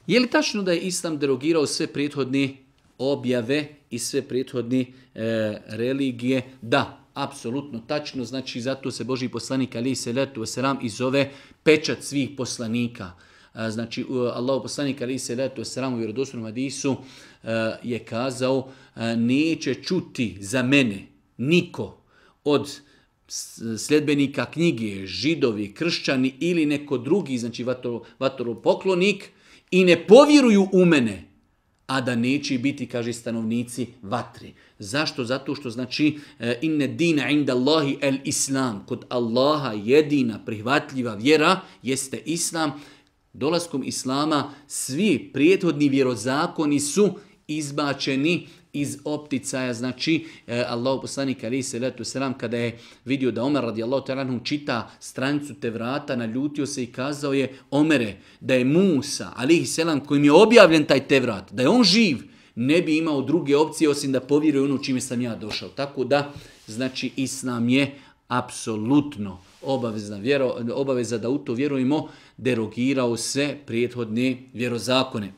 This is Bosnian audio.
Je li tačno da je Islam derogirao sve prethodne objave i sve prethodne religije? Da, apsolutno tačno. Znači, zato se Božji poslanik alejhi selatu vesselam i zove pečat svih poslanika. Znači, Allahov poslanik alejhi selatu vesselam u vjerodostojnom hadisu je kazao: neće čuti za mene niko od sljedbenika knjige, židovi, kršćani ili neko drugi, znači vatropoklonik, i ne povjeruju u mene, a da neće biti, kaže, stanovnici vatri. Zašto? Zato što znači inne dina inda Allahi el islam. Kod Allaha jedina prihvatljiva vjera jeste islam. Dolaskom islama svi prethodni vjerozakoni su izbačeni iz opticaja. Znači, Allahu poslanik alejhi selatu vesselam kada je vidio da Omer radijallahu ta'ala anhu čita stranicu Tevrata, naljutio se i kazao je: Omere, da je Musa alejhi selam kojim je objavljen taj Tevrat, da je on živ, ne bi imao druge opcije osim da povjeruje ono čime sam ja došao. Tako da, znači, islam je apsolutno obaveza da u to vjerujemo, derogirao se prethodne vjerozakone.